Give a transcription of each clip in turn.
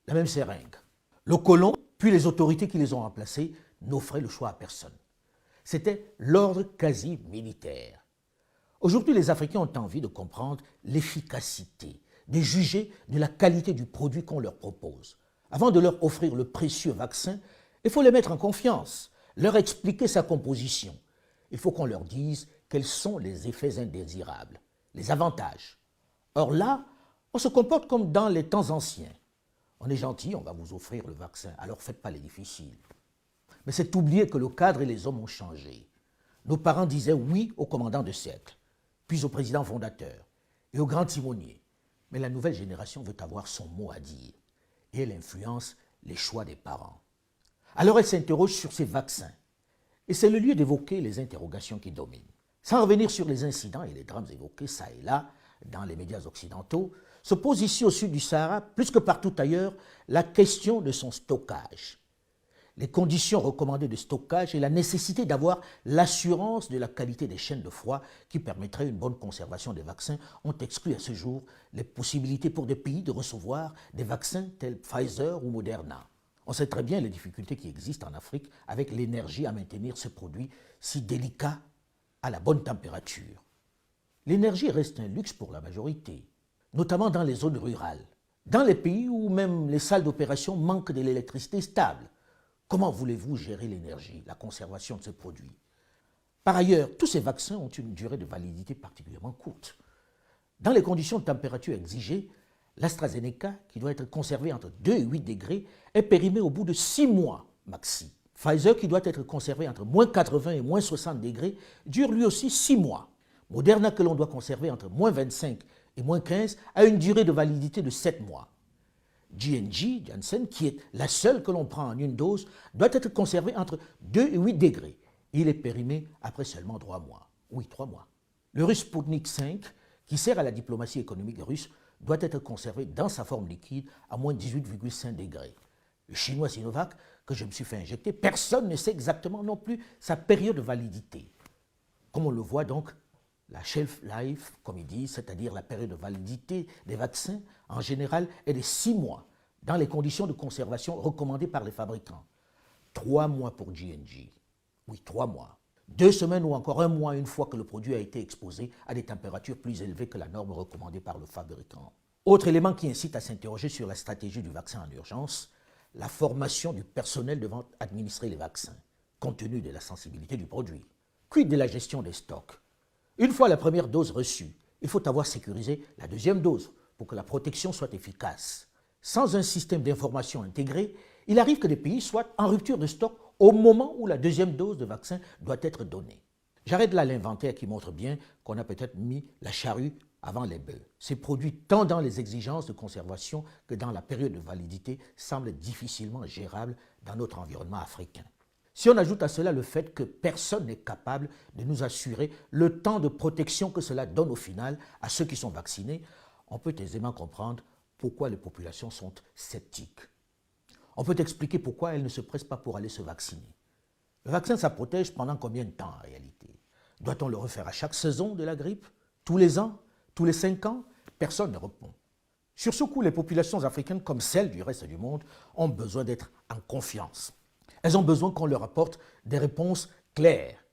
la même seringue. Le colon, puis les autorités qui les ont remplacés, n'offraient le choix à personne. C'était l'ordre quasi militaire. Aujourd'hui, les Africains ont envie de comprendre l'efficacité, de juger de la qualité du produit qu'on leur propose. Avant de leur offrir le précieux vaccin, il faut les mettre en confiance, leur expliquer sa composition. Il faut qu'on leur dise quels sont les effets indésirables, les avantages. Or là, on se comporte comme dans les temps anciens. On est gentil, on va vous offrir le vaccin, alors faites pas les difficiles. Mais c'est oublier que le cadre et les hommes ont changé. Nos parents disaient oui au commandant de siècle, puis au président fondateur et au grand timonier. Mais la nouvelle génération veut avoir son mot à dire et elle influence les choix des parents. Alors elle s'interroge sur ces vaccins. Et c'est le lieu d'évoquer les interrogations qui dominent. Sans revenir sur les incidents et les drames évoqués ça et là dans les médias occidentaux, se pose ici au sud du Sahara, plus que partout ailleurs, la question de son stockage. Les conditions recommandées de stockage et la nécessité d'avoir l'assurance de la qualité des chaînes de froid qui permettrait une bonne conservation des vaccins ont exclu à ce jour les possibilités pour des pays de recevoir des vaccins tels Pfizer ou Moderna. On sait très bien les difficultés qui existent en Afrique avec l'énergie à maintenir ces produits si délicats à la bonne température. L'énergie reste un luxe pour la majorité, notamment dans les zones rurales, dans les pays où même les salles d'opération manquent de l'électricité stable. Comment voulez-vous gérer l'énergie, la conservation de ces produits? Par ailleurs, tous ces vaccins ont une durée de validité particulièrement courte. Dans les conditions de température exigées, l'AstraZeneca, qui doit être conservé entre 2 et 8 degrés, est périmé au bout de 6 mois maxi. Pfizer, qui doit être conservé entre moins 80 et moins 60 degrés, dure lui aussi 6 mois. Moderna, que l'on doit conserver entre moins 25 et moins 15, a une durée de validité de 7 mois. Janssen, qui est la seule que l'on prend en une dose, doit être conservé entre 2 et 8 degrés. Il est périmé après seulement 3 mois. Oui, 3 mois. Le russe Sputnik 5, qui sert à la diplomatie économique russe, doit être conservé dans sa forme liquide à moins 18,5 degrés. Le chinois Sinovac, que je me suis fait injecter, personne ne sait exactement non plus sa période de validité. Comme on le voit donc, la shelf life, comme ils disent, c'est-à-dire la période de validité des vaccins, en général, est de 6 mois, dans les conditions de conservation recommandées par les fabricants. 3 mois pour J&J. Oui, 3 mois. 2 semaines ou encore 1 mois une fois que le produit a été exposé à des températures plus élevées que la norme recommandée par le fabricant. Autre élément qui incite à s'interroger sur la stratégie du vaccin en urgence, la formation du personnel devant administrer les vaccins, compte tenu de la sensibilité du produit. Quid de la gestion des stocks? Une fois la première dose reçue, il faut avoir sécurisé la deuxième dose pour que la protection soit efficace. Sans un système d'information intégré, il arrive que des pays soient en rupture de stock au moment où la deuxième dose de vaccin doit être donnée. J'arrête là l'inventaire qui montre bien qu'on a peut-être mis la charrue avant les bœufs. Ces produits, tant dans les exigences de conservation que dans la période de validité, semblent difficilement gérables dans notre environnement africain. Si on ajoute à cela le fait que personne n'est capable de nous assurer le temps de protection que cela donne au final à ceux qui sont vaccinés, on peut aisément comprendre pourquoi les populations sont sceptiques. On peut expliquer pourquoi elles ne se pressent pas pour aller se vacciner. Le vaccin, ça protège pendant combien de temps en réalité? Doit-on le refaire à chaque saison de la grippe? Tous les ans? Tous les 5 ans? Personne ne répond. Sur ce coup, les populations africaines, comme celles du reste du monde, ont besoin d'être en confiance. Elles ont besoin qu'on leur apporte des réponses claires.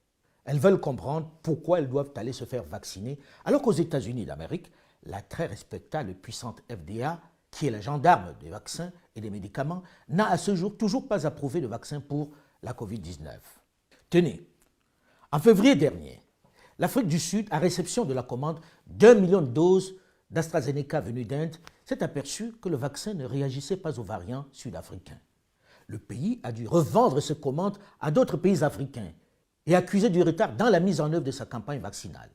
Elles veulent comprendre pourquoi elles doivent aller se faire vacciner, alors qu'aux États-Unis d'Amérique, la très respectable et puissante FDA, qui est la gendarme des vaccins et des médicaments, n'a à ce jour toujours pas approuvé de vaccin pour la COVID-19. Tenez, en février dernier, l'Afrique du Sud, à réception de la commande d'1 million de doses d'AstraZeneca venues d'Inde, s'est aperçu que le vaccin ne réagissait pas aux variants sud-africains. Le pays a dû revendre ses commandes à d'autres pays africains et accuser du retard dans la mise en œuvre de sa campagne vaccinale.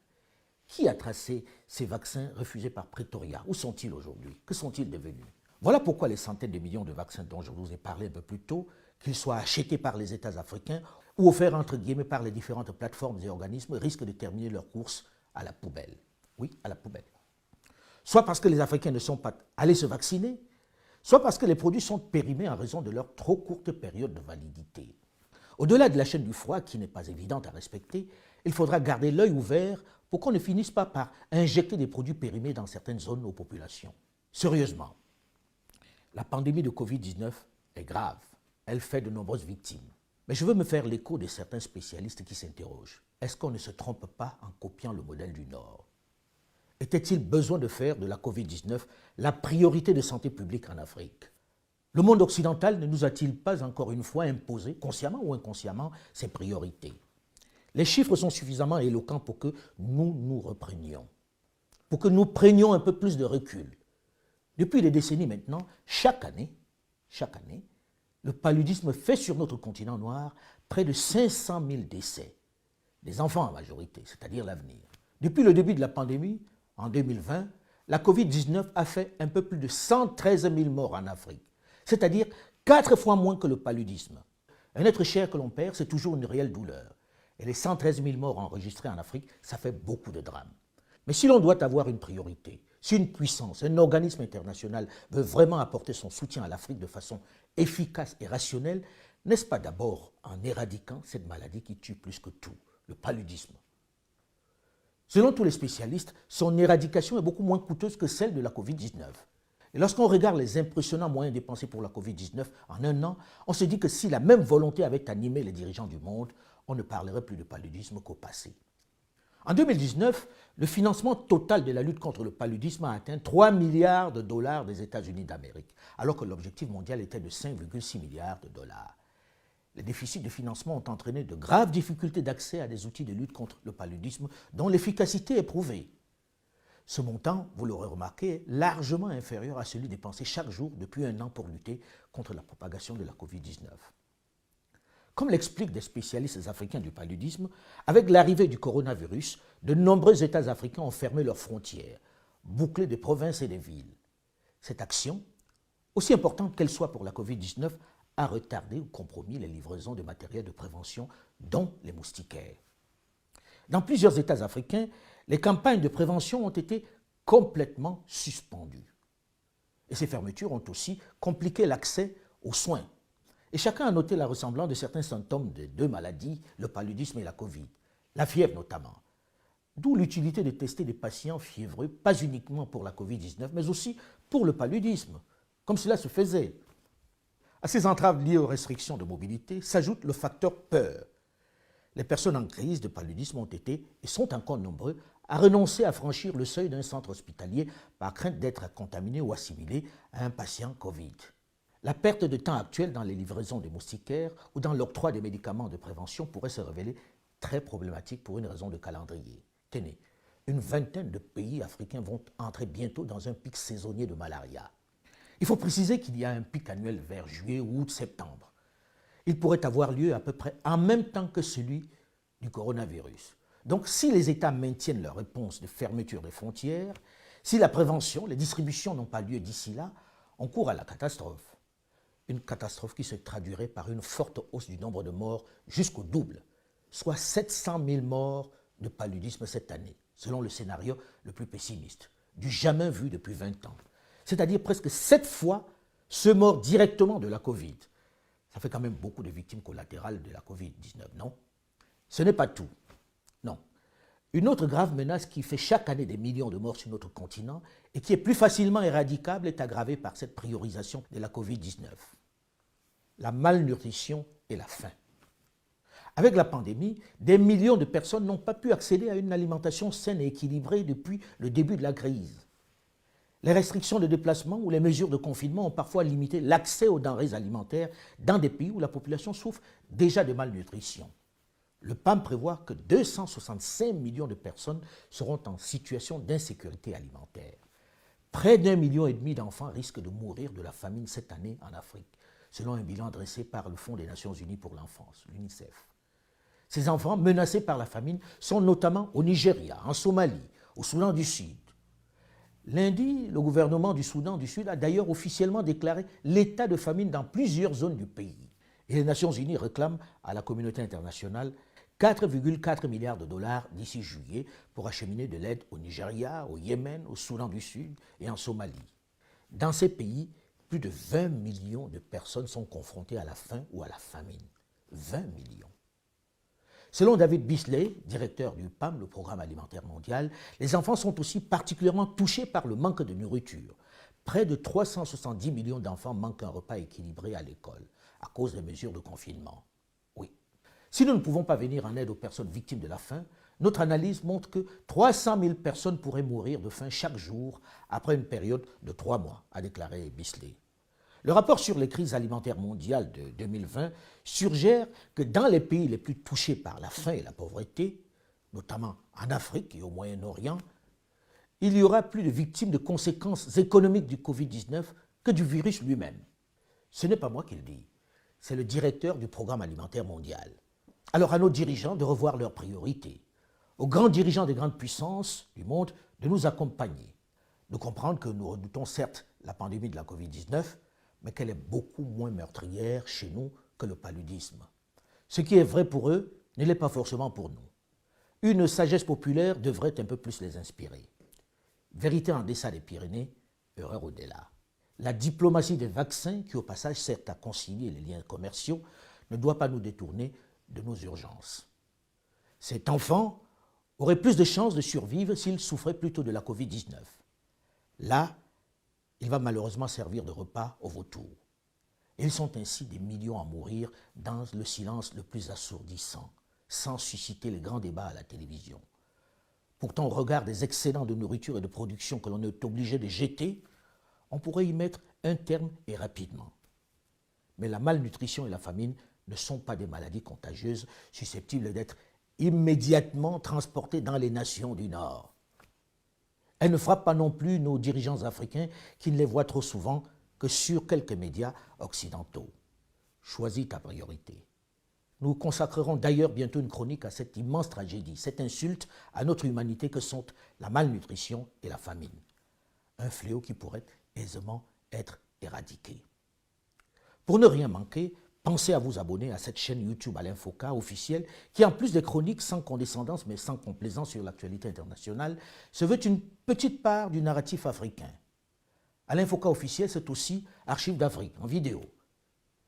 Qui a tracé ces vaccins refusés par Pretoria? Où sont-ils aujourd'hui? Que sont-ils devenus? Voilà pourquoi les centaines de millions de vaccins dont je vous ai parlé un peu plus tôt, qu'ils soient achetés par les États africains ou offerts entre guillemets par les différentes plateformes et organismes, risquent de terminer leur course à la poubelle. Oui, à la poubelle. Soit parce que les Africains ne sont pas allés se vacciner, soit parce que les produits sont périmés en raison de leur trop courte période de validité. Au-delà de la chaîne du froid, qui n'est pas évidente à respecter, il faudra garder l'œil ouvert pour qu'on ne finisse pas par injecter des produits périmés dans certaines zones aux populations. Sérieusement, La pandémie de Covid-19 est grave. Elle fait de nombreuses victimes. Mais je veux me faire l'écho de certains spécialistes qui s'interrogent. Est-ce qu'on ne se trompe pas en copiant le modèle du Nord? Était-il besoin de faire de la Covid-19 la priorité de santé publique en Afrique? Le monde occidental ne nous a-t-il pas encore une fois imposé, consciemment ou inconsciemment, ses priorités? Les chiffres sont suffisamment éloquents pour que nous nous reprenions, pour que nous prenions un peu plus de recul. Depuis des décennies maintenant, chaque année, le paludisme fait sur notre continent noir près de 500 000 décès, des enfants en majorité, c'est-à-dire l'avenir. Depuis le début de la pandémie, en 2020, la Covid-19 a fait un peu plus de 113 000 morts en Afrique, c'est-à-dire 4 fois moins que le paludisme. Un être cher que l'on perd, c'est toujours une réelle douleur. Et les 113 000 morts enregistrés en Afrique, ça fait beaucoup de drames. Mais si l'on doit avoir une priorité, si une puissance, un organisme international veut vraiment apporter son soutien à l'Afrique de façon efficace et rationnelle, n'est-ce pas d'abord en éradiquant cette maladie qui tue plus que tout, le paludisme? Selon tous les spécialistes, son éradication est beaucoup moins coûteuse que celle de la Covid-19. Et lorsqu'on regarde les impressionnants moyens dépensés pour la Covid-19 en un an, on se dit que si la même volonté avait animé les dirigeants du monde, on ne parlerait plus de paludisme qu'au passé. En 2019, le financement total de la lutte contre le paludisme a atteint 3 milliards de dollars des États-Unis d'Amérique, alors que l'objectif mondial était de 5,6 milliards de dollars. Les déficits de financement ont entraîné de graves difficultés d'accès à des outils de lutte contre le paludisme dont l'efficacité est prouvée. Ce montant, vous l'aurez remarqué, est largement inférieur à celui dépensé chaque jour depuis un an pour lutter contre la propagation de la Covid-19. Comme l'expliquent des spécialistes africains du paludisme, avec l'arrivée du coronavirus, de nombreux États africains ont fermé leurs frontières, bouclé des provinces et des villes. Cette action, aussi importante qu'elle soit pour la Covid-19, a retardé ou compromis les livraisons de matériel de prévention, dont les moustiquaires. Dans plusieurs États africains, les campagnes de prévention ont été complètement suspendues. Et ces fermetures ont aussi compliqué l'accès aux soins. Et chacun a noté la ressemblance de certains symptômes des deux maladies, le paludisme et la Covid, la fièvre notamment. D'où l'utilité de tester des patients fiévreux, pas uniquement pour la Covid-19, mais aussi pour le paludisme, comme cela se faisait. À ces entraves liées aux restrictions de mobilité s'ajoute le facteur peur. Les personnes en crise de paludisme ont été, et sont encore nombreux, à renoncer à franchir le seuil d'un centre hospitalier par crainte d'être contaminé ou assimilé à un patient Covid. La perte de temps actuelle dans les livraisons de moustiquaires ou dans l'octroi des médicaments de prévention pourrait se révéler très problématique pour une raison de calendrier. Tenez, une vingtaine de pays africains vont entrer bientôt dans un pic saisonnier de malaria. Il faut préciser qu'il y a un pic annuel vers juillet ou août-septembre. Il pourrait avoir lieu à peu près en même temps que celui du coronavirus. Donc si les États maintiennent leur réponse de fermeture des frontières, si la prévention, les distributions n'ont pas lieu d'ici là, on court à la catastrophe. Une catastrophe qui se traduirait par une forte hausse du nombre de morts jusqu'au double, soit 700 000 morts de paludisme cette année, selon le scénario le plus pessimiste, du jamais vu depuis 20 ans. C'est-à-dire presque 7 fois ceux morts directement de la Covid. Ça fait quand même beaucoup de victimes collatérales de la Covid-19, non? Ce n'est pas tout, non. Une autre grave menace qui fait chaque année des millions de morts sur notre continent et qui est plus facilement éradicable est aggravée par cette priorisation de la Covid-19. La malnutrition et la faim. Avec la pandémie, des millions de personnes n'ont pas pu accéder à une alimentation saine et équilibrée depuis le début de la crise. Les restrictions de déplacement ou les mesures de confinement ont parfois limité l'accès aux denrées alimentaires dans des pays où la population souffre déjà de malnutrition. Le PAM prévoit que 265 millions de personnes seront en situation d'insécurité alimentaire. Près d'1,5 million d'enfants risquent de mourir de la famine cette année en Afrique, selon un bilan dressé par le Fonds des Nations Unies pour l'enfance, l'UNICEF. Ces enfants menacés par la famine sont notamment au Nigeria, en Somalie, au Soudan du Sud. Lundi, le gouvernement du Soudan du Sud a d'ailleurs officiellement déclaré l'état de famine dans plusieurs zones du pays. Et les Nations Unies réclament à la communauté internationale 4,4 milliards de dollars d'ici juillet pour acheminer de l'aide au Nigeria, au Yémen, au Soudan du Sud et en Somalie. Dans ces pays, plus de 20 millions de personnes sont confrontées à la faim ou à la famine. 20 millions. Selon David Beasley, directeur du PAM, le Programme alimentaire mondial, les enfants sont aussi particulièrement touchés par le manque de nourriture. près de 370 millions d'enfants manquent un repas équilibré à l'école à cause des mesures de confinement. Oui. Si nous ne pouvons pas venir en aide aux personnes victimes de la faim, notre analyse montre que 300 000 personnes pourraient mourir de faim chaque jour après une période de 3 mois, a déclaré Beasley. Le rapport sur les crises alimentaires mondiales de 2020 suggère que dans les pays les plus touchés par la faim et la pauvreté, notamment en Afrique et au Moyen-Orient, il y aura plus de victimes de conséquences économiques du Covid-19 que du virus lui-même. Ce n'est pas moi qui le dis, c'est le directeur du Programme alimentaire mondial. Alors à nos dirigeants de revoir leurs priorités, aux grands dirigeants des grandes puissances du monde de nous accompagner, de comprendre que nous redoutons certes la pandémie de la Covid-19, mais qu'elle est beaucoup moins meurtrière chez nous que le paludisme. Ce qui est vrai pour eux ne l'est pas forcément pour nous. Une sagesse populaire devrait un peu plus les inspirer. Vérité en deçà des Pyrénées, erreur au-delà. La diplomatie des vaccins, qui au passage sert à concilier les liens commerciaux, ne doit pas nous détourner de nos urgences. Cet enfant aurait plus de chances de survivre s'il souffrait plutôt de la Covid-19. Là, il va malheureusement servir de repas aux vautours. Ils sont ainsi des millions à mourir dans le silence le plus assourdissant, sans susciter les grands débats à la télévision. Pourtant, au regard des excédents de nourriture et de production que l'on est obligé de jeter, on pourrait y mettre un terme et rapidement. Mais la malnutrition et la famine ne sont pas des maladies contagieuses susceptibles d'être immédiatement transportées dans les nations du Nord. Elle ne frappe pas non plus nos dirigeants africains qui ne les voient trop souvent que sur quelques médias occidentaux. Choisis ta priorité. Nous consacrerons d'ailleurs bientôt une chronique à cette immense tragédie, cette insulte à notre humanité que sont la malnutrition et la famine. Un fléau qui pourrait aisément être éradiqué. Pour ne rien manquer, pensez à vous abonner à cette chaîne YouTube Alain Foka officielle qui, en plus des chroniques sans condescendance mais sans complaisance sur l'actualité internationale, se veut une petite part du narratif africain. Alain Foka officiel, c'est aussi Archives d'Afrique en vidéo.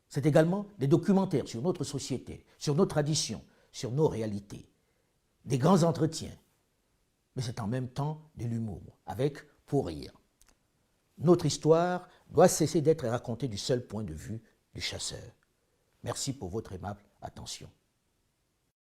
C'est également des documentaires sur notre société, sur nos traditions, sur nos réalités. Des grands entretiens. Mais c'est en même temps de l'humour, avec pour rire. Notre histoire doit cesser d'être racontée du seul point de vue du chasseur. Merci pour votre aimable attention.